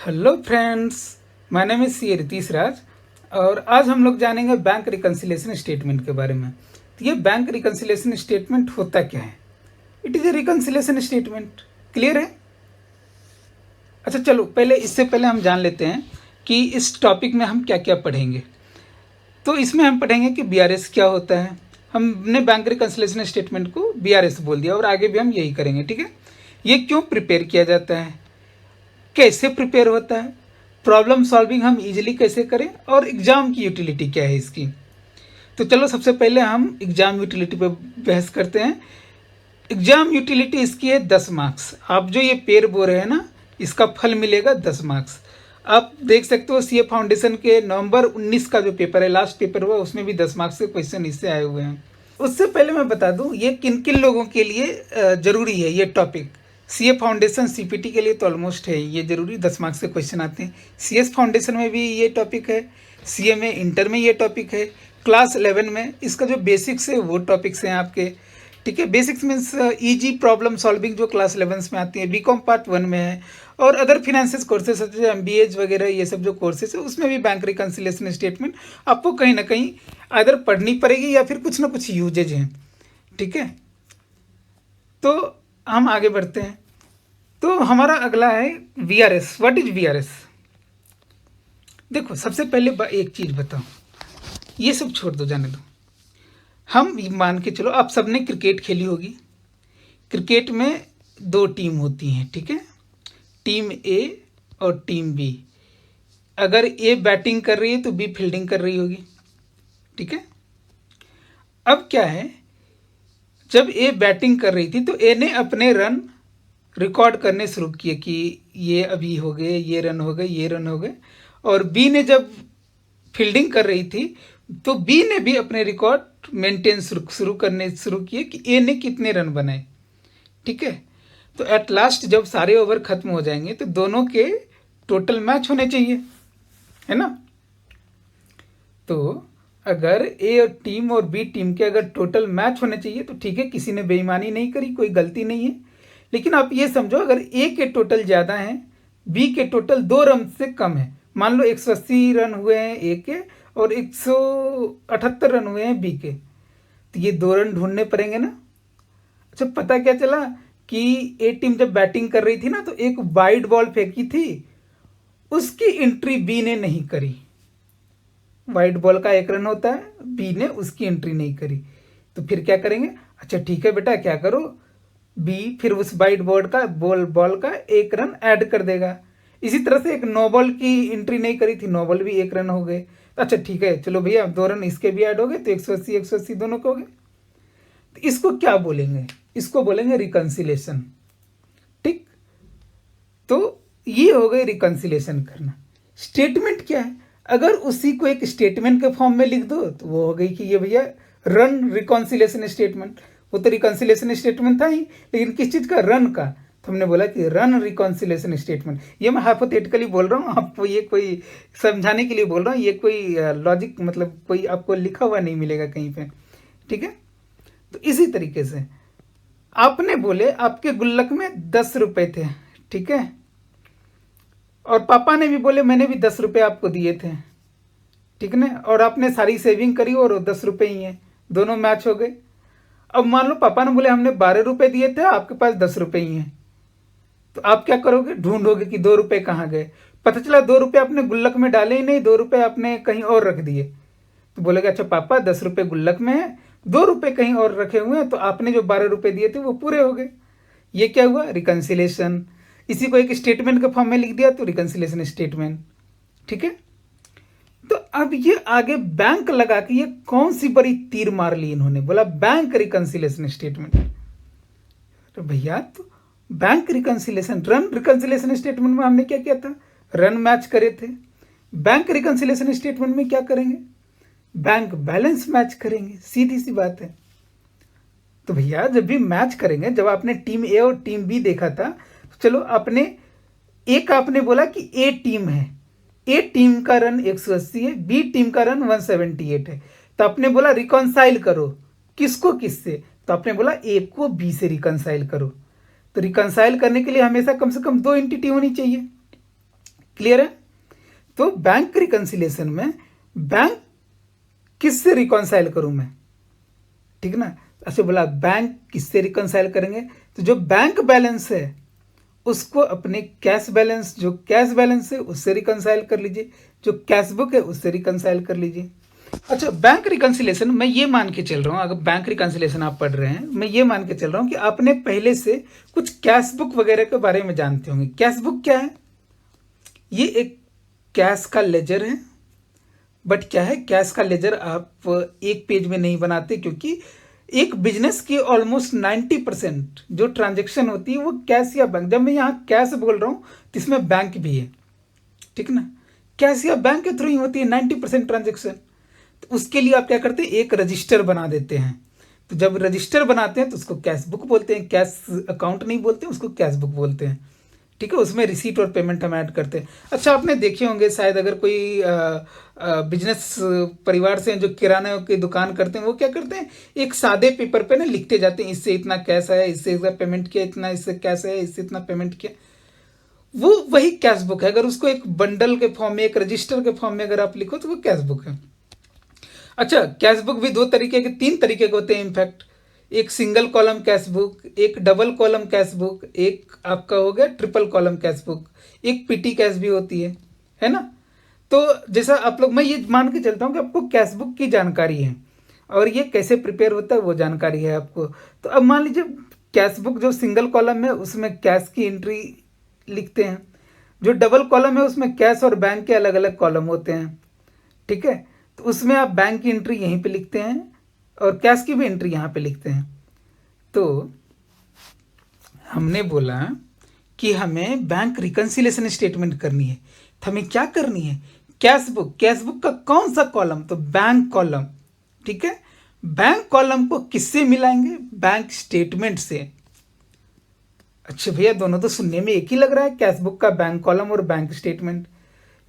Hello friends, my name is C Ritish Raj और आज हम लोग जानेंगे बैंक रिकन्सिलेशन स्टेटमेंट के बारे में। तो ये बैंक रिकन्सिलेशन स्टेटमेंट होता क्या है? It is a reconciliation statement. Clear है? अच्छा चलो, इससे पहले हम जान लेते हैं कि इस टॉपिक में हम क्या क्या पढ़ेंगे। तो इसमें हम पढ़ेंगे कि बीआरएस क्या होता है। हमने बैंक रिकन्सिलेशन स्टेटमेंट को बीआरएस बोल दिया और आगे भी हम यही करेंगे। ठीक है, ये क्यों प्रिपेयर किया जाता है, कैसे प्रिपेयर होता है, प्रॉब्लम सॉल्विंग हम इजीली कैसे करें और एग्ज़ाम की यूटिलिटी क्या है इसकी। तो चलो सबसे पहले हम एग्ज़ाम यूटिलिटी पे बहस करते हैं। एग्ज़ाम यूटिलिटी इसकी है 10 मार्क्स। आप जो ये पेयर बो रहे हैं ना, इसका फल मिलेगा 10 मार्क्स। आप देख सकते हो सीए फाउंडेशन के नवंबर 19 का जो पेपर है, लास्ट पेपर हुआ, उसमें भी 10 मार्क्स के क्वेश्चन इससे आए हुए हैं। उससे पहले मैं बता दूं ये किन किन लोगों के लिए ज़रूरी है ये टॉपिक। सीए फाउंडेशन सीपीटी के लिए तो ऑलमोस्ट है ये ज़रूरी, 10 मार्क्स के क्वेश्चन आते हैं। सीएस फाउंडेशन में भी ये टॉपिक है, सीए में इंटर में ये टॉपिक है, क्लास 11 में इसका जो बेसिक्स है वो टॉपिक्स हैं आपके। ठीक है, basics means easy problem solving जो क्लास 11 में आती है, बीकॉम पार्ट 1 में है, और अदर फिनेंसेस कोर्सेज जैसे एमबीए वगैरह ये सब जो कोर्सेज है उसमें भी बैंक रिकन्सिलेशन स्टेटमेंट आपको कहीं ना कहीं अदर पढ़नी पड़ेगी या फिर कुछ ना कुछ यूजेज हैं। ठीक है, तो हम आगे बढ़ते हैं। तो हमारा अगला है वीआरएस। What is VRS? देखो सबसे पहले एक चीज़ बताओ, ये सब छोड़ दो, जाने दो। हम मान के चलो आप सबने क्रिकेट खेली होगी। क्रिकेट में 2 टीम होती हैं, ठीक है, टीम ए और टीम बी। अगर ए बैटिंग कर रही है तो बी फील्डिंग कर रही होगी। ठीक है, अब क्या है, जब ए बैटिंग कर रही थी तो ए ने अपने रन रिकॉर्ड करने शुरू किए कि ये अभी हो गए, ये रन हो गए, ये रन हो गए। और बी ने जब फील्डिंग कर रही थी तो बी ने भी अपने रिकॉर्ड मेंटेन शुरू करने शुरू किए कि ए ने कितने रन बनाए। ठीक है, तो एट लास्ट जब सारे ओवर खत्म हो जाएंगे तो दोनों के टोटल मैच होने चाहिए, है ना। तो अगर ए और टीम और बी टीम के अगर टोटल मैच होने चाहिए तो ठीक है, किसी ने बेईमानी नहीं करी, कोई गलती नहीं है। लेकिन आप ये समझो, अगर ए के टोटल ज़्यादा हैं, बी के टोटल 2 रन से कम है, मान लो 180 रन हुए हैं ए के और 178 रन हुए हैं बी के, तो ये 2 रन ढूंढने पड़ेंगे ना। अच्छा, पता क्या चला कि ए टीम जब बैटिंग कर रही थी ना तो एक वाइड बॉल फेंकी थी, उसकी एंट्री बी ने नहीं करी। वाइड बॉल का 1 रन होता है, बी ने उसकी एंट्री नहीं करी, तो फिर क्या करेंगे? अच्छा ठीक है बेटा, क्या करो, बी फिर उस वाइड बॉल का 1 रन ऐड कर देगा। इसी तरह से एक नो बॉल की एंट्री नहीं करी थी, नो बॉल भी 1 रन हो गए। तो अच्छा ठीक है, चलो भैया 2 रन इसके भी ऐड हो गए, तो 180 180 दोनों के हो गए। तो इसको क्या बोलेंगे? इसको बोलेंगे रिकन्सिलेशन। ठीक, तो ये हो गई रिकन्सिलेशन करना। स्टेटमेंट क्या है? अगर उसी को एक स्टेटमेंट के फॉर्म में लिख दो तो वो हो गई कि ये भैया रन रिकन्सिलेशन स्टेटमेंट। वो तो रिकन्सिलेशन स्टेटमेंट था ही, लेकिन किस चीज़ का? रन का। तो हमने बोला कि रन रिकन्सिलेशन स्टेटमेंट। ये मैं हाइपोथेटिकली बोल रहा हूँ आपको, ये कोई समझाने के लिए बोल रहा हूँ, ये कोई लॉजिक मतलब कोई आपको लिखा हुआ नहीं मिलेगा कहीं पे। ठीक है, तो इसी तरीके से आपने बोले आपके गुल्लक में 10 रुपए थे, ठीक है, और पापा ने भी बोले मैंने भी 10 रुपये आपको दिए थे, ठीक है ना, और आपने सारी सेविंग करी और 10 रुपये ही हैं, दोनों मैच हो गए। अब मान लो पापा ने बोले हमने 12 रुपये दिए थे, आपके पास 10 रुपये ही हैं, तो आप क्या करोगे? ढूंढोगे कि 2 रुपये कहाँ गए। पता चला 2 रुपये आपने गुल्लक में डाले ही नहीं, 2 रुपये आपने कहीं और रख दिए। तो बोलेगा अच्छा पापा 10 रुपये गुल्लक में है, 2 रुपये कहीं और रखे हुए हैं, तो आपने जो 12 रुपये दिए थे वो पूरे हो गए। ये क्या हुआ? रिकन्सिलेशन। इसी को एक स्टेटमेंट के फॉर्म में लिख दिया तो रिकन्सिलेशन स्टेटमेंट। ठीक है, तो अब ये आगे बैंक लगा के ये कौन सी बड़ी तीर मार ली इन्होंने, बोला बैंक रिकन्सिलेशन स्टेटमेंट। तो भैया तो bank reconciliation, run reconciliation statement में हमने क्या किया था? रन मैच करे थे। बैंक रिकन्सिलेशन स्टेटमेंट में क्या करेंगे? बैंक बैलेंस मैच करेंगे, सीधी सी बात है। तो भैया जब भी मैच करेंगे, जब आपने टीम ए और टीम बी देखा था, तो चलो आपने एक आपने बोला कि ए टीम है, ए टीम का रन 180 है, बी टीम का रन 178 है, तो आपने बोला रिकॉन्साइल करो। किसको किससे? तो आपने बोला ए को बी से रिकॉन्साइल करो। तो रिकॉन्साइल करने के लिए हमेशा कम से कम 2 एंटिटी होनी चाहिए। क्लियर है? तो बैंक रिकंसिलिएशन में बैंक किससे रिकॉन्साइल करूं मैं, ठीक है ना? अच्छा बोला बैंक किससे रिकंसाइल करेंगे, तो जो बैंक बैलेंस है उसको अपने कैश बैलेंस, जो कैश बैलेंस है उससे रिकंसाइल कर लीजिए, जो कैश बुक है उससे रिकंसाइल कर लीजिए। अच्छा बैंक रिकंसिलिएशन मैं ये मान के चल रहा हूँ, अगर बैंक रिकंसिलिएशन आप पढ़ रहे हैं, मैं ये मान के चल रहा हूँ कि आपने पहले से कुछ कैश बुक वगैरह के बारे में जानते होंगे। कैश बुक क्या है? ये एक कैश का लेजर है, बट क्या है, कैश का लेजर आप एक पेज में नहीं बनाते, क्योंकि एक बिजनेस की ऑलमोस्ट 90% जो ट्रांजेक्शन होती है वो कैश या बैंक, जब मैं यहाँ कैश बोल रहा हूँ तो इसमें बैंक भी है, ठीक ना? कैश या बैंक के थ्रू ही होती है 90% ट्रांजेक्शन। तो उसके लिए आप क्या करते हैं, एक रजिस्टर बना देते हैं। तो जब रजिस्टर बनाते हैं तो उसको कैश बुक बोलते हैं, कैश अकाउंट नहीं बोलते, उसको कैश बुक बोलते हैं, ठीक है? उसमें रिसीट और पेमेंट हम ऐड करते हैं। अच्छा आपने देखे होंगे शायद, अगर कोई बिजनेस परिवार से जो किराना की दुकान करते हैं, वो क्या करते हैं, एक सादे पेपर पे ना लिखते जाते हैं, इससे इतना कैश आया, इससे इतना पेमेंट किया, इतना इससे कैश आया, इससे इतना पेमेंट किया। वो वही कैश बुक है। अगर उसको एक बंडल के फॉर्म में, एक रजिस्टर के फॉर्म में अगर आप लिखो तो वो कैश बुक है। अच्छा कैश बुक भी दो तरीके के, तीन तरीके के होते हैं इनफैक्ट। एक सिंगल कॉलम कैश बुक, एक डबल कॉलम कैश बुक, एक आपका हो गया ट्रिपल कॉलम कैश बुक, एक पीटी कैश भी होती है ना? तो जैसा आप लोग, मैं ये मान के चलता हूँ कि आपको कैश बुक की जानकारी है और ये कैसे प्रिपेयर होता है वो जानकारी है आपको। तो अब मान लीजिए कैश बुक जो सिंगल कॉलम है उसमें कैश की एंट्री लिखते हैं, जो डबल कॉलम है उसमें कैश और बैंक के अलग अलग कॉलम होते हैं, ठीक है? तो उसमें आप बैंक की एंट्री यहीं पे लिखते हैं और कैश की भी एंट्री यहाँ पे लिखते हैं। तो हमने बोला कि हमें बैंक रिकंसिलिएशन स्टेटमेंट करनी है, तो हमें क्या करनी है, कैश बुक, कैश बुक का कौन सा कॉलम, तो बैंक कॉलम, ठीक है? बैंक कॉलम को किससे मिलाएंगे, बैंक स्टेटमेंट से। अच्छा भैया दोनों तो सुनने में एक ही लग रहा है, कैश बुक का बैंक कॉलम और बैंक स्टेटमेंट।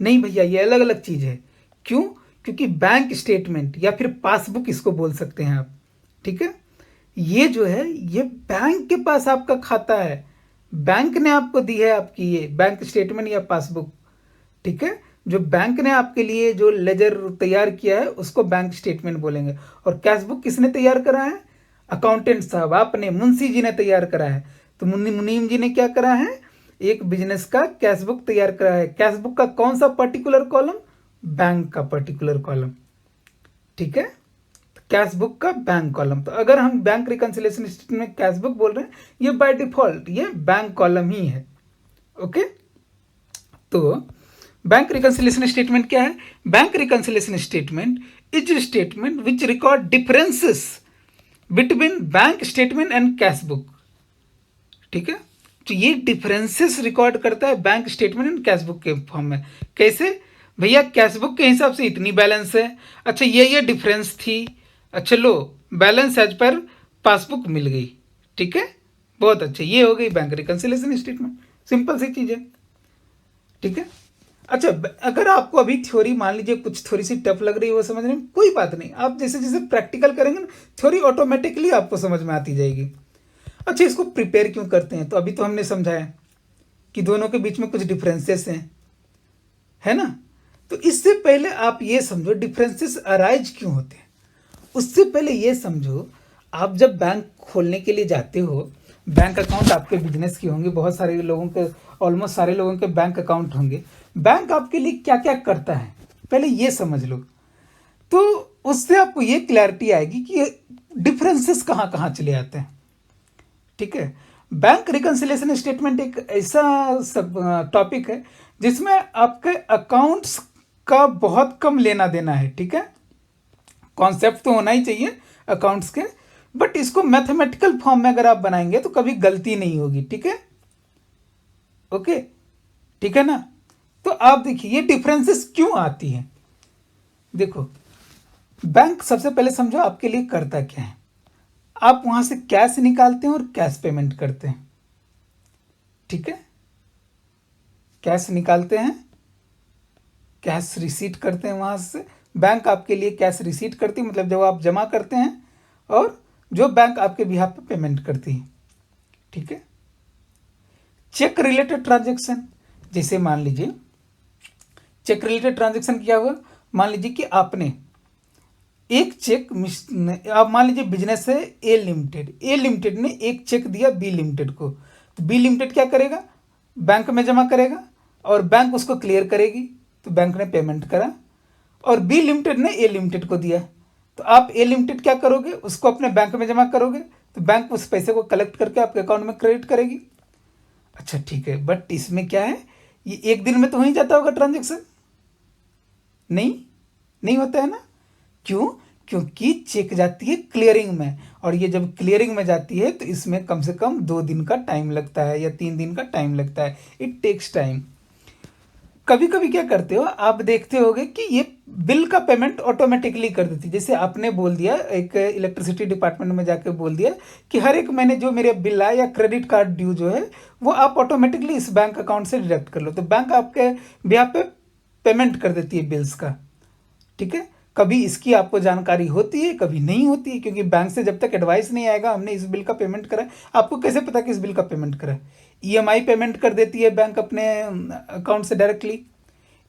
नहीं भैया ये अलग अलग चीज है। क्यों? क्योंकि बैंक स्टेटमेंट या फिर पासबुक इसको बोल सकते हैं आप, ठीक है? ये जो है ये बैंक के पास आपका खाता है, बैंक ने आपको दी है आपकी ये बैंक स्टेटमेंट या पासबुक, ठीक है? जो बैंक ने आपके लिए जो लेजर तैयार किया है उसको बैंक स्टेटमेंट बोलेंगे। और कैश बुक किसने तैयार करा है, अकाउंटेंट साहब आपने, मुंशी जी ने तैयार करा है। तो मुनीम जी ने क्या करा है, एक बिजनेस का कैश बुक तैयार करा है। कैश बुक का कौन सा पर्टिकुलर कॉलम, बैंक का पर्टिकुलर कॉलम, ठीक है? कैश बुक का बैंक कॉलम। तो अगर हम बैंक रिकंसिलिएशन स्टेटमेंट में कैश बुक बोल रहे हैं, ये बाय डिफॉल्ट ये बैंक कॉलम ही है, ओके? तो बैंक रिकंसिलिएशन स्टेटमेंट क्या है, bank reconciliation statement is statement which record differences between bank statement and cash book, ठीक है? तो ये डिफरेंसेस रिकॉर्ड करता है bank statement and cash book के फॉर्म में। कैसे भैया, कैश बुक के हिसाब से इतनी बैलेंस है, अच्छा ये डिफरेंस थी, अच्छा लो बैलेंस एज पर पासबुक मिल गई, ठीक है? बहुत अच्छा, ये हो गई बैंक रिकंसिलिएशन स्टेटमेंट, सिंपल सी चीज है, ठीक है? अच्छा अगर आपको अभी थ्योरी मान लीजिए कुछ थोड़ी सी टफ लग रही है वो समझने में, कोई बात नहीं, आप जैसे जैसे प्रैक्टिकल करेंगे ना थ्योरी ऑटोमेटिकली आपको समझ में आती जाएगी। अच्छा इसको प्रिपेयर क्यों करते हैं, तो अभी तो हमने समझाया कि दोनों के बीच में कुछ डिफरेंसेस हैं, है ना? तो इससे पहले आप ये समझो डिफरेंसेस अराइज क्यों होते हैं। उससे पहले ये समझो, आप जब बैंक खोलने के लिए जाते हो, बैंक अकाउंट आपके बिजनेस की होंगे, बहुत सारे लोगों के, ऑलमोस्ट सारे लोगों के बैंक अकाउंट होंगे। बैंक आपके लिए क्या क्या करता है पहले ये समझ लो, तो उससे आपको ये क्लैरिटी आएगी कि डिफरेंसेस कहाँ कहाँ चले आते हैं, ठीक है? बैंक रिकंसिलिएशन स्टेटमेंट एक ऐसा सब टॉपिक है जिसमें आपके अकाउंट्स का बहुत कम लेना देना है, ठीक है? कॉन्सेप्ट तो होना ही चाहिए अकाउंट्स के, बट इसको मैथमेटिकल फॉर्म में अगर आप बनाएंगे तो कभी गलती नहीं होगी, ठीक है? ओके, ठीक है ना? तो आप देखिए ये डिफरेंसेस क्यों आती हैं। देखो बैंक सबसे पहले समझो आपके लिए करता क्या है, आप वहां से कैश निकालते हैं और कैश पेमेंट करते हैं, ठीक है? कैश निकालते हैं, कैश रिसीट करते हैं वहां से, बैंक आपके लिए कैश रिसीट करती है, मतलब जब आप जमा करते हैं, और जो बैंक आपके बिहाफ पे पेमेंट करती है, ठीक है? चेक रिलेटेड ट्रांजेक्शन, जैसे मान लीजिए चेक रिलेटेड ट्रांजेक्शन क्या हुआ, मान लीजिए कि आपने एक चेक, आप मान लीजिए बिजनेस है ए लिमिटेड ने एक चेक दिया बी लिमिटेड को, तो बी लिमिटेड क्या करेगा, बैंक में जमा करेगा और बैंक उसको क्लियर करेगी, तो बैंक ने पेमेंट करा। और बी लिमिटेड ने ए लिमिटेड को दिया, तो आप ए लिमिटेड क्या करोगे, उसको अपने बैंक में जमा करोगे, तो बैंक उस पैसे को कलेक्ट करके आपके अकाउंट में क्रेडिट करेगी। अच्छा ठीक है, बट इसमें क्या है, ये एक दिन में तो हो ही जाता होगा ट्रांजेक्शन? नहीं, नहीं होता है ना। क्यों? क्योंकि चेक जाती है क्लियरिंग में, और ये जब क्लियरिंग में जाती है तो इसमें कम से कम 2 दिन का टाइम लगता है या 3 दिन का टाइम लगता है। It takes time. कभी कभी क्या करते हो आप, देखते होगे कि ये बिल का पेमेंट ऑटोमेटिकली कर देती है। जैसे आपने बोल दिया, एक इलेक्ट्रिसिटी डिपार्टमेंट में जाकर बोल दिया कि हर एक महीने जो मेरे बिल आए या क्रेडिट कार्ड ड्यू जो है वो आप ऑटोमेटिकली इस बैंक अकाउंट से डिडक्ट कर लो, तो बैंक आपके ब्याह पे पेमेंट कर देती है बिल्स का। ठीक है, कभी इसकी आपको जानकारी होती है, कभी नहीं होती है, क्योंकि बैंक से जब तक एडवाइस नहीं आएगा हमने इस बिल का पेमेंट करा है, आपको कैसे पता कि इस बिल का पेमेंट करा है। ईएमआई पेमेंट कर देती है बैंक अपने अकाउंट से directly.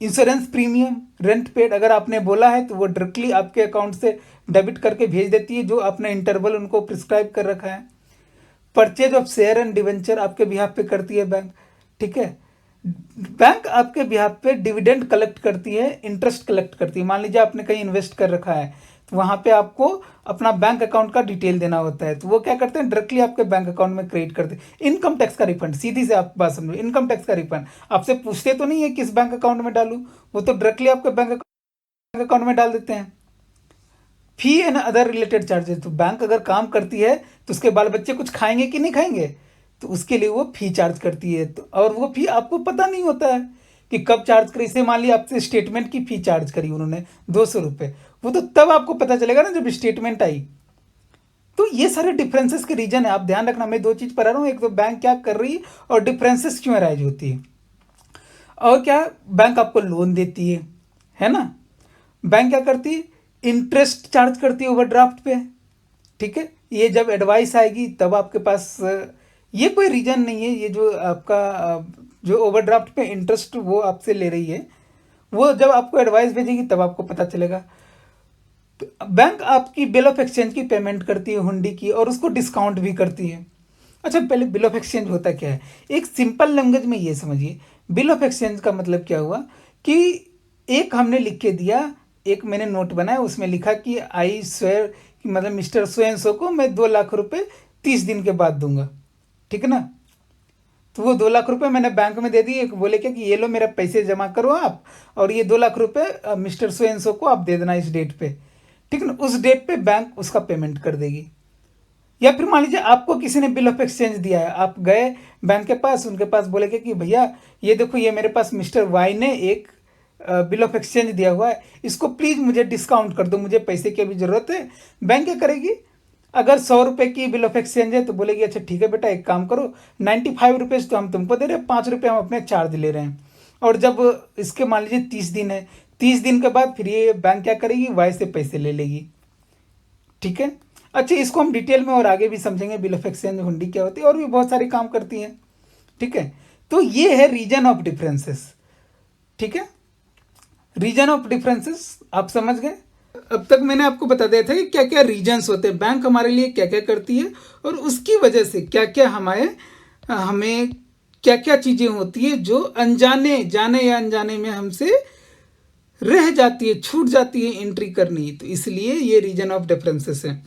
Insurance premium, rent paid अगर आपने बोला है तो वो डायरेक्टली आपके अकाउंट से डेबिट करके भेज देती है, जो आपने इंटरवल उनको प्रिस्क्राइब कर रखा है। Purchase of share and debenture आपके बिहाफ पे करती है बैंक। ठीक है, बैंक आपके बिहाफ पे डिविडेंड कलेक्ट करती है, इंटरेस्ट कलेक्ट करती है। मान लीजिए आपने कहीं इन्वेस्ट कर रखा है, तो वहाँ पे आपको अपना बैंक अकाउंट का डिटेल देना होता है, तो वो क्या करते हैं, डायरेक्टली आपके बैंक अकाउंट में क्रेडिट करते हैं। इनकम टैक्स का रिफंड, सीधी से आप बात समझो, इनकम टैक्स का रिफंड आपसे पूछते तो नहीं है किस बैंक अकाउंट में डालूँ, वो तो डायरेक्टली आपके बैंक अकाउंट में डाल देते हैं। Fee and other related charges, तो बैंक अगर काम करती है तो उसके बाल बच्चे कुछ खाएंगे कि नहीं खाएंगे, तो उसके लिए वो फी चार्ज करती है। तो और वो फी आपको पता नहीं होता है कि कब चार्ज करी। इसे मान लिया आपसे स्टेटमेंट की फी चार्ज करी उन्होंने 200 रुपये, वो तो तब आपको पता चलेगा ना जब स्टेटमेंट आई। तो ये सारे डिफरेंसेस के रीजन है, आप ध्यान रखना। मैं 2 चीज पढ़ा रहा हूँ, एक तो बैंक क्या कर रही है और डिफरेंसेस क्यों अराइज होती है। और क्या, बैंक आपको लोन देती है ना। बैंक क्या करती है, इंटरेस्ट चार्ज करती है ओवरड्राफ्ट पे। ठीक है, ये जब एडवाइस आएगी तब आपके पास, ये कोई रीजन नहीं है, ये जो आपका जो ओवरड्राफ्ट पे इंटरेस्ट वो आपसे ले रही है, वो जब आपको एडवाइस भेजेगी तब आपको पता चलेगा। बैंक आपकी बिल ऑफ एक्सचेंज की पेमेंट करती है, हुंडी की, और उसको डिस्काउंट भी करती है। अच्छा, पहले बिल ऑफ एक्सचेंज होता क्या है, एक सिंपल लैंग्वेज में ये समझिए। बिल ऑफ एक्सचेंज का मतलब क्या हुआ कि एक हमने लिख के दिया, एक मैंने नोट बनाया, उसमें लिखा कि आई स्वेयर कि मतलब मिस्टर सो एंड सो को मैं 2 लाख रुपए 30 दिन के बाद दूंगा। ठीक है ना, तो वो 2 लाख रुपए मैंने बैंक में दे दिए, बोले क्या कि ये लो मेरा पैसे जमा करो आप, और ये 2 लाख रुपए मिस्टर सो एंड सो को आप दे देना इस डेट पे। ठीक है ना, उस डेट पे बैंक उसका पेमेंट कर देगी। या फिर मान लीजिए आपको किसी ने बिल ऑफ एक्सचेंज दिया है, आप गए बैंक के पास, उनके पास बोले कि भैया ये देखो, ये मेरे पास मिस्टर वाई ने एक बिल ऑफ एक्सचेंज दिया हुआ है, इसको प्लीज़ मुझे डिस्काउंट कर दो, मुझे पैसे की अभी ज़रूरत है। बैंक क्या करेगी, अगर 100 रुपये की बिल ऑफ एक्सचेंज है तो बोलेगी अच्छा ठीक है बेटा, एक काम करो, 95 रुपीज़ तो हम तुमको दे रहे हैं, 5 रुपये हम अपने चार्ज ले रहे हैं। और जब इसके मान लीजिए 30 दिन है, 30 दिन के बाद फिर ये बैंक क्या करेगी, वाई से पैसे ले लेगी। ठीक है, अच्छा इसको हम डिटेल में और आगे भी समझेंगे, बिल ऑफ एक्सचेंज, हुंडी क्या होती है, और भी बहुत सारे काम करती हैं। ठीक है, तो ये है रीजन ऑफ डिफरेंसेस। ठीक है, रीजन ऑफ डिफरेंसेस आप समझ गए। अब तक मैंने आपको बता दिया था कि क्या क्या रीजन्स होते हैं, बैंक हमारे लिए क्या क्या करती है, और उसकी वजह से क्या क्या हमें क्या क्या चीज़ें होती है जो अनजाने, जाने या अनजाने में हमसे रह जाती है, छूट जाती है एंट्री करनी, तो इसलिए ये रीजन ऑफ डिफरेंसेस है।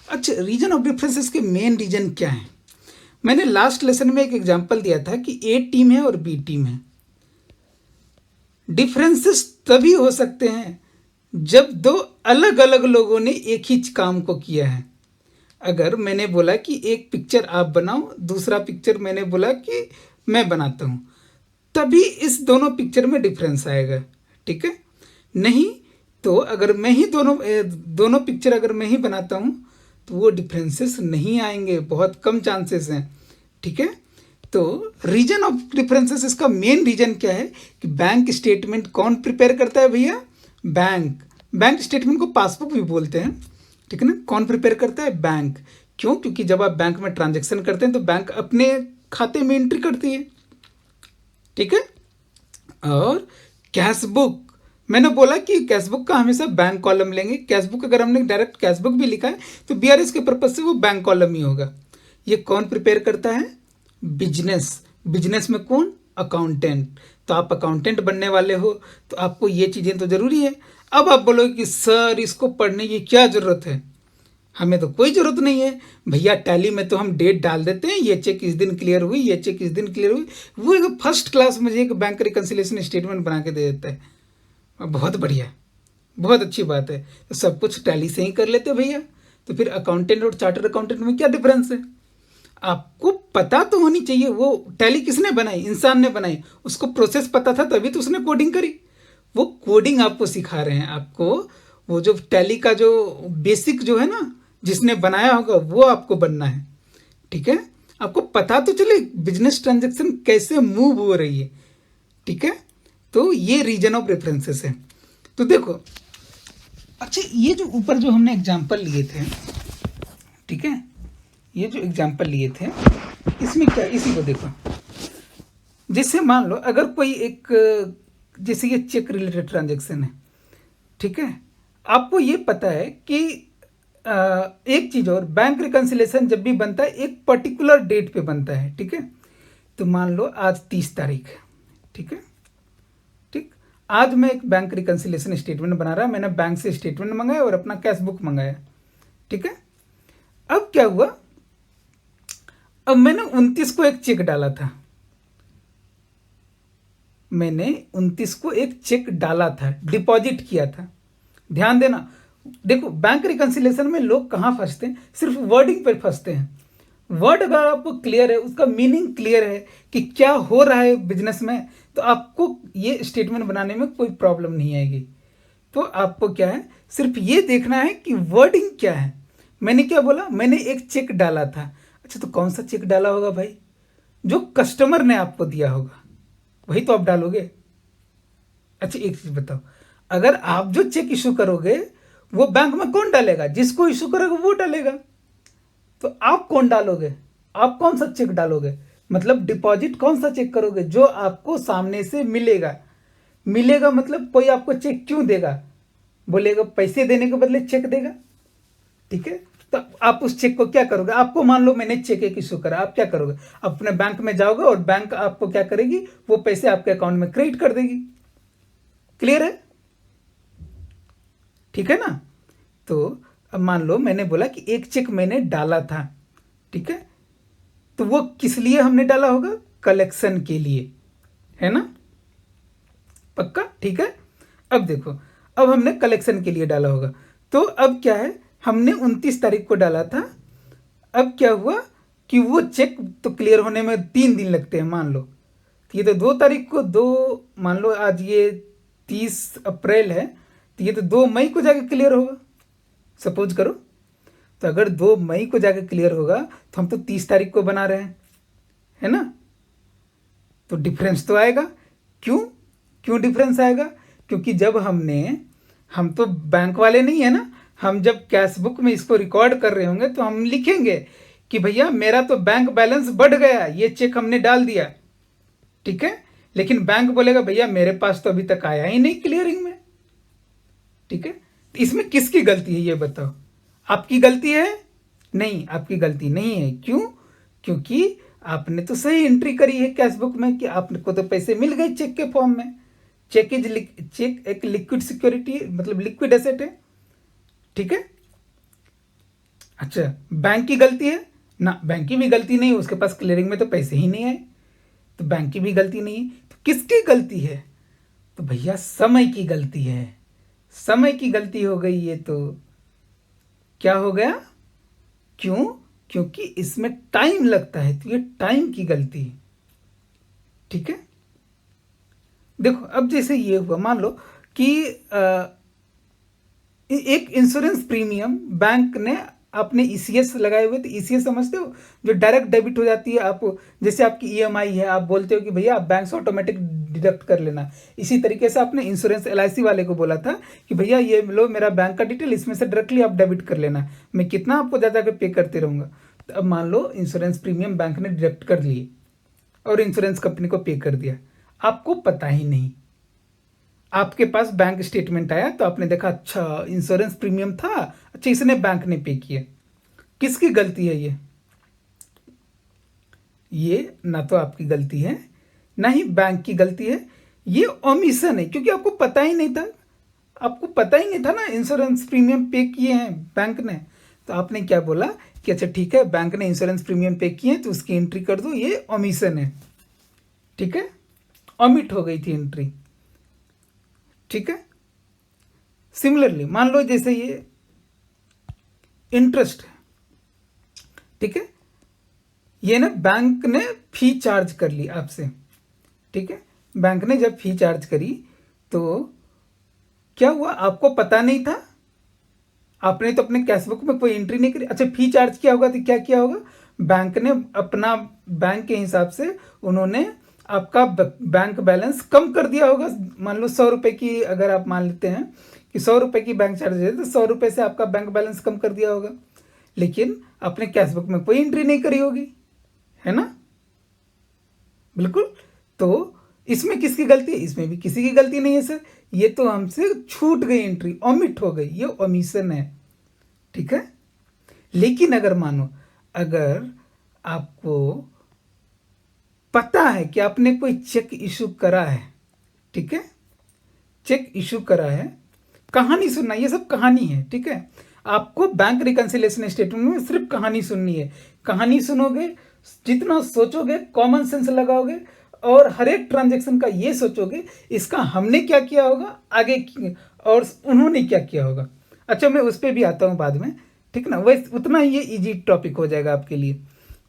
अच्छा, रीजन ऑफ डिफरेंसेस के मेन रीजन क्या है, मैंने लास्ट लेसन में एक एग्जांपल दिया था कि ए टीम है और बी टीम है। डिफरेंसेस तभी हो सकते हैं जब 2 अलग अलग लोगों ने एक ही काम को किया है। अगर मैंने बोला कि एक पिक्चर आप बनाओ, दूसरा पिक्चर मैंने बोला कि मैं बनाता हूँ, तभी इस दोनों पिक्चर में डिफरेंस आएगा। ठीक है, नहीं तो अगर मैं ही दोनों पिक्चर अगर मैं ही बनाता हूँ तो वो डिफरेंसेस नहीं आएंगे, बहुत कम चांसेस हैं। ठीक है, तो रीजन ऑफ डिफरेंसेस, इसका मेन रीजन क्या है कि बैंक स्टेटमेंट कौन प्रिपेयर करता है भैया, बैंक स्टेटमेंट को पासबुक भी बोलते हैं। ठीक है ना, कौन प्रिपेयर करता है, बैंक। क्यों, क्योंकि जब आप बैंक में ट्रांजेक्शन करते हैं तो बैंक अपने खाते में एंट्री करती है। ठीक है, और कैशबुक, मैंने बोला कि कैशबुक का हमेशा बैंक कॉलम लेंगे। कैशबुक अगर हमने डायरेक्ट कैशबुक भी लिखा है तो बीआरएस के पर्पज से वो बैंक कॉलम ही होगा। ये कौन प्रिपेयर करता है? बिजनेस। बिजनेस में कौन? अकाउंटेंट। तो आप अकाउंटेंट बनने वाले हो तो आपको ये चीज़ें तो ज़रूरी है। अब आप बोलोगे कि सर इसको पढ़ने की क्या ज़रूरत है? हमें तो कोई ज़रूरत नहीं है भैया। टैली में तो हम डेट डाल देते हैं, ये चेक इस दिन क्लियर हुई, ये चेक इस दिन क्लियर हुई। वो एक फर्स्ट क्लास मुझे एक बैंक रिकन्सिलेशन स्टेटमेंट बना के दे देता है। बहुत बढ़िया, बहुत अच्छी बात है। तो सब कुछ टैली से ही कर लेते भैया। तो फिर अकाउंटेंट और चार्टर्ड अकाउंटेंट में क्या डिफरेंस है? आपको पता तो होनी चाहिए। वो टैली किसने बनाई? इंसान ने बनाई। उसको प्रोसेस पता था तभी तो उसने कोडिंग करी। वो कोडिंग आपको सिखा रहे हैं। आपको वो जो टैली का जो बेसिक जो है ना, जिसने बनाया होगा वो आपको बनना है। ठीक है, आपको पता तो चले बिजनेस ट्रांजैक्शन कैसे मूव हो रही है। ठीक है, तो ये रीजन ऑफ रेफरेंसेस है। तो देखो, अच्छा ये जो ऊपर जो हमने एग्जाम्पल लिए थे, ठीक है, ये जो एग्जाम्पल लिए थे इसमें क्या, इसी को देखो। जैसे मान लो अगर कोई एक, जैसे ये चेक रिलेटेड ट्रांजैक्शन है, ठीक है, आपको ये पता है कि एक चीज़ और, बैंक रिकन्सिलेशन जब भी बनता है एक पर्टिकुलर डेट पे बनता है। ठीक है, तो मान लो आज 30 तारीख है। ठीक है, ठीक, आज मैं एक बैंक रिकन्सिलेशन स्टेटमेंट बना रहा। मैंने बैंक से स्टेटमेंट मंगाया और अपना कैश बुक मंगाया। ठीक है, अब क्या हुआ, अब मैंने 29 को एक चेक डाला था। मैंने 29 को एक चेक डाला था, डिपॉजिट किया था। ध्यान देना, देखो बैंक रिकन्सिलेशन में लोग कहाँ फंसते हैं? सिर्फ वर्डिंग पर फंसते हैं। वर्ड अगर आपको क्लियर है, उसका मीनिंग क्लियर है कि क्या हो रहा है बिजनेस में, तो आपको ये स्टेटमेंट बनाने में कोई प्रॉब्लम नहीं आएगी। तो आपको क्या है, सिर्फ ये देखना है कि वर्डिंग क्या है। मैंने क्या बोला? मैंने एक चेक डाला था। अच्छा, तो कौन सा चेक डाला होगा भाई? जो कस्टमर ने आपको दिया होगा वही तो आप डालोगे। अच्छा एक चीज बताओ, अगर आप जो चेक इशू करोगे वो बैंक में कौन डालेगा? जिसको इशू करोगे वो डालेगा। तो आप कौन डालोगे? आप कौन सा चेक डालोगे? मतलब डिपॉजिट कौन सा चेक करोगे? जो आपको सामने से मिलेगा। मिलेगा मतलब कोई आपको चेक क्यों देगा? बोलेगा पैसे देने के बदले चेक देगा। ठीक है, तो आप उस चेक को क्या करोगे? आपको मान लो मैंने चेक एक इशू करा, आप क्या करोगे? अपने बैंक में जाओगे और बैंक आपको क्या करेगी? वो पैसे आपके अकाउंट में क्रेडिट कर देगी। क्लियर है? ठीक है ना? तो अब मान लो मैंने बोला कि एक चेक मैंने डाला था। ठीक है, तो वो किस लिए हमने डाला होगा? कलेक्शन के लिए, है ना? पक्का? ठीक है, अब देखो, अब हमने कलेक्शन के लिए डाला होगा। तो अब क्या है, हमने 29 तारीख को डाला था। अब क्या हुआ कि वो चेक तो क्लियर होने में 3 दिन लगते हैं मान लो। तो ये तो 2 तारीख को, मान लो आज ये 30 अप्रैल है, तो ये तो 2 मई को जाके क्लियर होगा, सपोज करो। तो अगर 2 मई को जाके क्लियर होगा तो हम तो 30 तारीख को बना रहे हैं, है ना? तो डिफरेंस तो आएगा। क्यों? क्यों डिफरेंस आएगा? क्योंकि जब हम तो बैंक वाले नहीं है ना, हम जब कैश बुक में इसको रिकॉर्ड कर रहे होंगे तो हम लिखेंगे कि भैया मेरा तो बैंक बैलेंस बढ़ गया, ये चेक हमने डाल दिया। ठीक है, लेकिन बैंक बोलेगा भैया मेरे पास तो अभी तक आया ही नहीं क्लियरिंग में। ठीक है, तो इसमें किसकी गलती है ये बताओ? आपकी गलती है? नहीं, आपकी गलती नहीं है। क्यों? क्योंकि आपने तो सही एंट्री करी है कैश बुक में कि आपको तो पैसे मिल गए चेक के फॉर्म में। चेक एक लिक्विड सिक्योरिटी, मतलब लिक्विड एसेट है। ठीक है, अच्छा बैंक की गलती है ना? बैंक की भी गलती नहीं, उसके पास क्लियरिंग में तो पैसे ही नहीं आए, तो बैंक की भी गलती नहीं है। तो किसकी गलती है? तो भैया समय की गलती है। समय की गलती हो गई। ये तो क्या हो गया? क्यों? क्योंकि इसमें टाइम लगता है, तो ये टाइम की गलती है। ठीक है, देखो अब जैसे ये हुआ, मान लो कि एक इंश्योरेंस प्रीमियम बैंक ने, आपने ईसीएस लगाए हुए, तो ईसीएस समझते हो? जो डायरेक्ट डेबिट हो जाती है। आप जैसे आपकी ईएमआई है, आप बोलते हो कि भैया आप बैंक से ऑटोमेटिक डिडक्ट कर लेना। इसी तरीके से आपने इंश्योरेंस एलआईसी वाले को बोला था कि भैया ये लो मेरा बैंक का डिटेल, इसमें से डायरेक्टली आप डेबिट कर लेना, मैं कितना आपको ज़्यादा पे करते रहूँगा। तो अब मान लो इंश्योरेंस प्रीमियम बैंक ने डिडक्ट कर लिए और इंश्योरेंस कंपनी को पे कर दिया, आपको पता ही नहीं। आपके पास बैंक स्टेटमेंट आया तो आपने देखा अच्छा इंश्योरेंस प्रीमियम था, अच्छा इसने बैंक ने पे किया। किसकी गलती है ये ना तो आपकी गलती है ना ही बैंक की गलती है, ये ओमिशन है क्योंकि आपको पता ही नहीं था। आपको पता ही नहीं था ना इंश्योरेंस प्रीमियम पे किए हैं बैंक ने, तो आपने क्या बोला कि अच्छा ठीक है बैंक ने इंश्योरेंस प्रीमियम पे किए हैं तो उसकी एंट्री कर दो, ये ओमिशन है। ठीक है, ओमिट हो गई थी एंट्री। ठीक है, सिमिलरली मान लो जैसे ये इंटरेस्ट है। ठीक है, ये ना बैंक ने फी चार्ज कर ली आपसे। ठीक है, बैंक ने जब फी चार्ज करी तो क्या हुआ, आपको पता नहीं था, आपने तो अपने कैशबुक में कोई एंट्री नहीं करी। अच्छा फी चार्ज किया होगा तो क्या किया होगा, बैंक ने अपना बैंक के हिसाब से उन्होंने आपका बैंक बैलेंस कम कर दिया होगा। मान लो 100 रुपये की, अगर आप मान लेते हैं कि 100 रुपये की बैंक चार्ज है तो 100 रुपये से आपका बैंक बैलेंस कम कर दिया होगा, लेकिन आपने कैशबुक में कोई एंट्री नहीं करी होगी, है ना। बिल्कुल, तो इसमें किसकी गलती है, इसमें भी किसी की गलती नहीं है सर, ये तो हमसे छूट गई एंट्री, ओमिट हो गई, ये ओमिशन है। ठीक है, लेकिन अगर मानो अगर आपको पता है कि आपने कोई चेक इशू करा है, ठीक है, चेक इशू करा है, कहानी सुनना, ये सब कहानी है। ठीक है, आपको बैंक रिकंसिलिएशन स्टेटमेंट में सिर्फ कहानी सुननी है। कहानी सुनोगे, जितना सोचोगे, कॉमन सेंस लगाओगे और हर एक ट्रांजेक्शन का ये सोचोगे इसका हमने क्या किया होगा आगे और उन्होंने क्या किया होगा। अच्छा मैं उस पर भी आता हूँ बाद में, ठीक ना, वैसे उतना ये इजी टॉपिक हो जाएगा आपके लिए।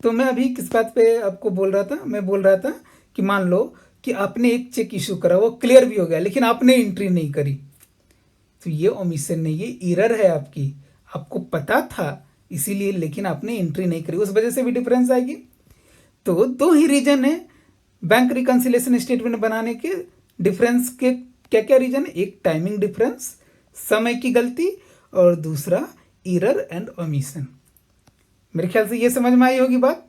तो मैं अभी किस बात पे आपको बोल रहा था, मैं बोल रहा था कि मान लो कि आपने एक चेक इशू करा, वो क्लियर भी हो गया लेकिन आपने एंट्री नहीं करी, तो ये ओमिशन नहीं, ये एरर है आपकी। आपको पता था इसीलिए, लेकिन आपने एंट्री नहीं करी, उस वजह से भी डिफरेंस आएगी। तो दो ही रीजन है बैंक रिकंसिलिएशन स्टेटमेंट बनाने के, डिफरेंस के क्या क्या रीजन है, एक टाइमिंग डिफरेंस, समय की गलती, और दूसरा एरर एंड ओमिशन। मेरे ख्याल से ये समझ में आई होगी बात।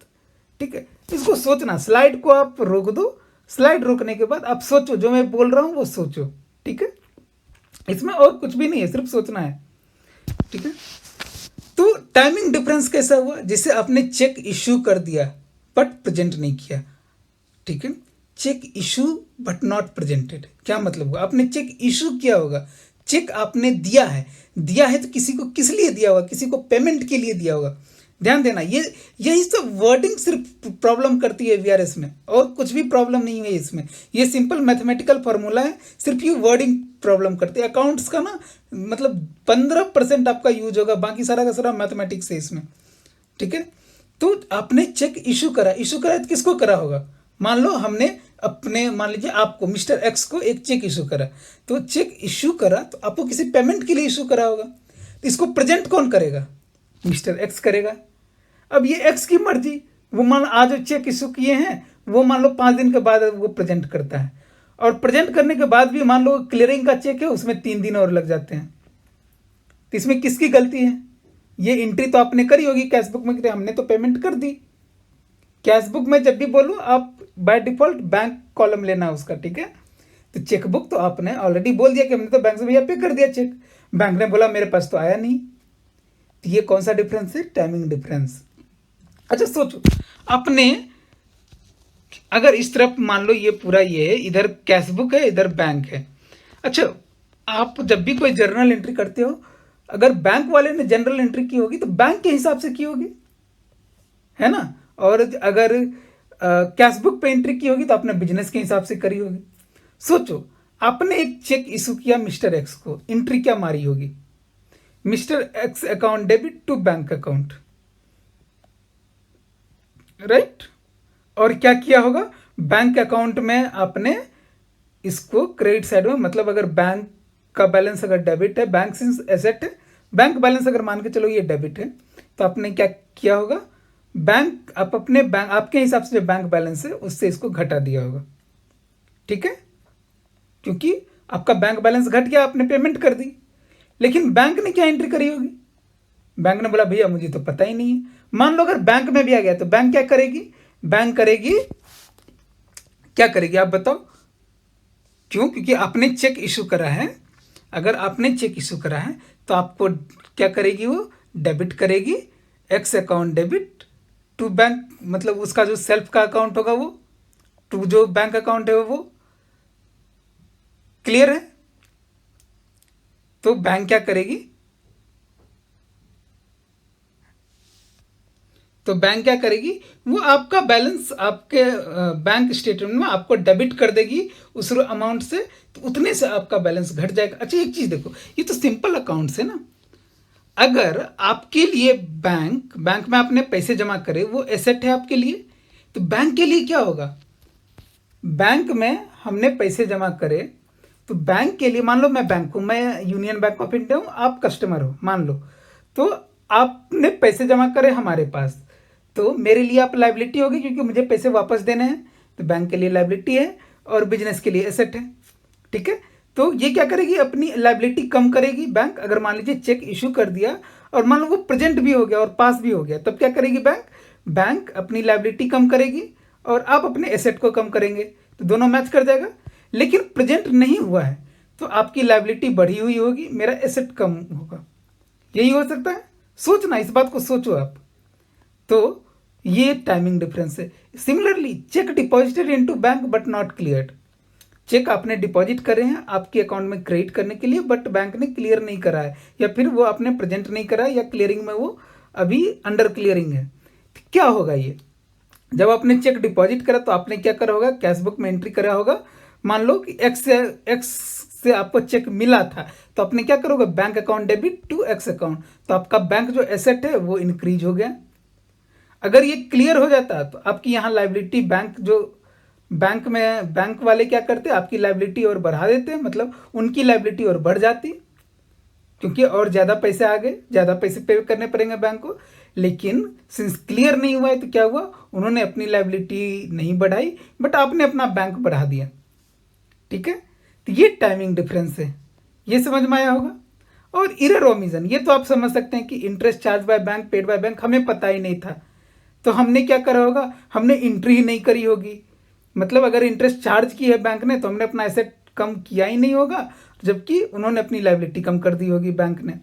ठीक है, इसको सोचना, स्लाइड को आप रोक दो, स्लाइड रोकने के बाद आप सोचो, जो मैं बोल रहा हूँ वो सोचो। ठीक है, इसमें और कुछ भी नहीं है, सिर्फ सोचना है। ठीक है, तो टाइमिंग डिफरेंस कैसा हुआ, जिसे आपने चेक इश्यू कर दिया बट प्रेजेंट नहीं किया। ठीक है, cheque issue but not presented, क्या मतलब हुआ, आपने चेक इशू किया होगा, चेक आपने दिया है तो किसी को किस लिए दिया होगा, किसी को पेमेंट के लिए दिया होगा। ध्यान देना, ये यही सब वर्डिंग सिर्फ प्रॉब्लम करती है वीआरएस में, और कुछ भी प्रॉब्लम नहीं है इसमें। ये सिंपल मैथमेटिकल फॉर्मूला है, सिर्फ ये वर्डिंग प्रॉब्लम करती है। अकाउंट्स का ना मतलब 15% आपका यूज होगा, बाकी सारा का सारा मैथमेटिक्स है इसमें। ठीक है, तो आपने चेक इशू करा तो किसको करा होगा, मान लो हमने अपने, मान लीजिए आपको मिस्टर एक्स को एक चेक इशू करा, तो चेक इशू करा तो आपको किसी पेमेंट के लिए इशू करा होगा, तो इसको प्रेजेंट कौन करेगा, मिस्टर एक्स करेगा। अब ये एक्स की मर्जी, वो मान आज चेक इशू किए हैं, वो मान लो 5 दिन के बाद वो प्रेजेंट करता है, और प्रेजेंट करने के बाद भी मान लो क्लियरिंग का चेक है, उसमें 3 दिन और लग जाते हैं। तो इसमें किसकी गलती है, ये एंट्री तो आपने करी होगी कैशबुक में कि हमने तो पेमेंट कर दी। कैशबुक में जब भी बोलूँ आप बाय डिफॉल्ट बैंक कॉलम लेना उसका। ठीक है, तो चेकबुक तो आपने ऑलरेडी बोल दिया कि हमने तो बैंक से भैया पे कर दिया चेक, बैंक ने बोला मेरे पास तो आया नहीं। तो ये कौन सा डिफरेंस है, टाइमिंग डिफरेंस। अच्छा सोचो, आपने अगर इस तरफ मान लो ये पूरा ये है, इधर कैशबुक है इधर बैंक है। अच्छा आप जब भी कोई जर्नल एंट्री करते हो, अगर बैंक वाले ने जनरल एंट्री की होगी तो बैंक के हिसाब से की होगी, है ना, और अगर कैशबुक पे एंट्री की होगी तो आपने बिजनेस के हिसाब से करी होगी। सोचो आपने एक चेक इशू किया मिस्टर एक्स को, एंट्री क्या मारी होगी, mister X account debit to bank account, right, और क्या किया होगा, बैंक अकाउंट में आपने इसको क्रेडिट साइड में, मतलब अगर बैंक का बैलेंस अगर डेबिट है, बैंक सिंस एसेट है, बैंक बैलेंस अगर मान के चलो ये डेबिट है, तो आपने क्या किया होगा, बैंक आप अपने बैंक आपके हिसाब से जो बैंक बैलेंस है उससे इसको घटा दिया होगा। ठीक है, क्योंकि आपका बैंक बैलेंस घट गया, आपने पेमेंट कर दी, लेकिन बैंक ने क्या एंट्री करी होगी, बैंक ने बोला भैया मुझे तो पता ही नहीं है। मान लो अगर बैंक में भी आ गया तो बैंक क्या करेगी, बैंक करेगी, क्या करेगी आप बताओ, क्यों? क्योंकि आपने चेक इशू करा है। अगर आपने चेक इशू करा है तो आपको क्या करेगी, वो डेबिट करेगी, X account debit to bank, मतलब उसका जो सेल्फ का अकाउंट होगा वो टू जो बैंक अकाउंट है वो। क्लियर है? तो बैंक क्या करेगी, तो बैंक क्या करेगी, वो आपका बैलेंस आपके बैंक स्टेटमेंट में आपको डेबिट कर देगी उस अमाउंट से, तो उतने से आपका बैलेंस घट जाएगा। अच्छा एक चीज़ देखो, ये तो सिंपल अकाउंट्स है ना। अगर आपके लिए बैंक बैंक में आपने पैसे जमा करे, वो एसेट है आपके लिए, तो बैंक के लिए क्या होगा, बैंक में हमने पैसे जमा करे तो बैंक के लिए, मान लो मैं बैंक हूँ, मैं यूनियन बैंक ऑफ इंडिया हूँ, आप कस्टमर हो मान लो, तो आपने पैसे जमा करे हमारे पास, तो मेरे लिए आप लाइबिलिटी होगी क्योंकि मुझे पैसे वापस देने हैं, तो बैंक के लिए लाइबिलिटी है और बिजनेस के लिए एसेट है। ठीक है, तो ये क्या करेगी, अपनी लाइबिलिटी कम करेगी बैंक। अगर मान लीजिए चेक इशू कर दिया और मान लो वो प्रेजेंट भी हो गया और पास भी हो गया, तब क्या करेगी बैंक, बैंक अपनी लाइबिलिटी कम करेगी और आप अपने एसेट को कम करेंगे, तो दोनों मैच कर जाएगा। लेकिन प्रेजेंट नहीं हुआ है तो आपकी लाइबिलिटी बढ़ी हुई होगी, मेरा एसेट कम होगा, यही हो सकता है। सोचना, इस बात को सोचो आप। तो ये टाइमिंग डिफरेंस है। Similarly cheque deposited into bank but not cleared, cheque आपने डिपॉजिट करे हैं आपके अकाउंट में क्रेडिट करने के लिए, बट बैंक ने क्लियर नहीं करा है, या फिर वो आपने प्रेजेंट नहीं करा है, या क्लियरिंग में वो अभी अंडर क्लियरिंग है। तो क्या होगा ये, जब आपने चेक डिपॉजिट करा तो आपने क्या करा होगा, कैश बुक में एंट्री करा होगा। मान लो कि एक्स से आपको चेक मिला था, तो आपने क्या करोगे, bank account debit to X account, तो आपका बैंक जो एसेट है वो इंक्रीज हो गया। अगर ये क्लियर हो जाता तो आपकी यहाँ लाइबिलिटी, बैंक जो बैंक में बैंक वाले क्या करते, आपकी लाइबिलिटी और बढ़ा देते, मतलब उनकी लाइबिलिटी और बढ़ जाती, क्योंकि और ज़्यादा पैसे आ गए, ज़्यादा पैसे पे करने पड़ेंगे बैंक को। लेकिन सिंस क्लियर नहीं हुआ है तो क्या हुआ, उन्होंने अपनी लाइबिलिटी नहीं बढ़ाई बट आपने अपना बैंक बढ़ा दिया। ठीक है, तो ये टाइमिंग डिफरेंस है, ये समझ में आया होगा। और इरर ओमिशन, ये तो आप समझ सकते हैं कि interest charge by bank paid by bank, हमें पता ही नहीं था, तो हमने क्या करा होगा, हमने एंट्री ही नहीं करी होगी। मतलब अगर इंटरेस्ट चार्ज की है बैंक ने तो हमने अपना एसेट कम किया ही नहीं होगा, जबकि उन्होंने अपनी लाइबिलिटी कम कर दी होगी बैंक ने।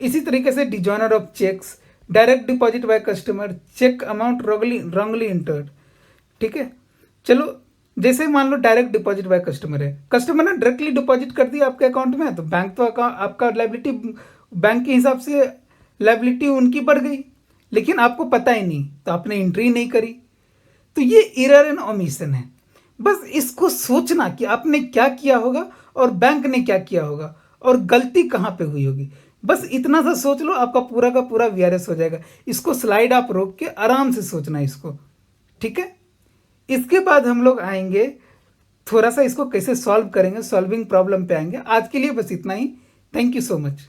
इसी तरीके से dishonour of cheques, direct deposit by customer, cheque amount wrongly entered. ठीक है, चलो जैसे मान लो डायरेक्ट डिपॉजिट बाय कस्टमर है, कस्टमर ने डायरेक्टली डिपॉजिट कर दिया आपके अकाउंट में, तो बैंक तो आपका लाइबिलिटी, बैंक के हिसाब से लाइबिलिटी उनकी बढ़ गई, लेकिन आपको पता ही नहीं, तो आपने एंट्री नहीं करी। तो ये एरर एंड ओमिशन है। बस इसको सोचना कि आपने क्या किया होगा और बैंक ने क्या किया होगा और गलती कहाँ पे हुई होगी, बस इतना सा सोच लो, आपका पूरा का पूरा वीआरएस हो जाएगा। इसको स्लाइड आप रोक के आराम से सोचना इसको। ठीक है, इसके बाद हम लोग आएंगे थोड़ा सा इसको कैसे सॉल्व करेंगे, सॉल्विंग प्रॉब्लम पे आएंगे। आज के लिए बस इतना ही। Thank you so much.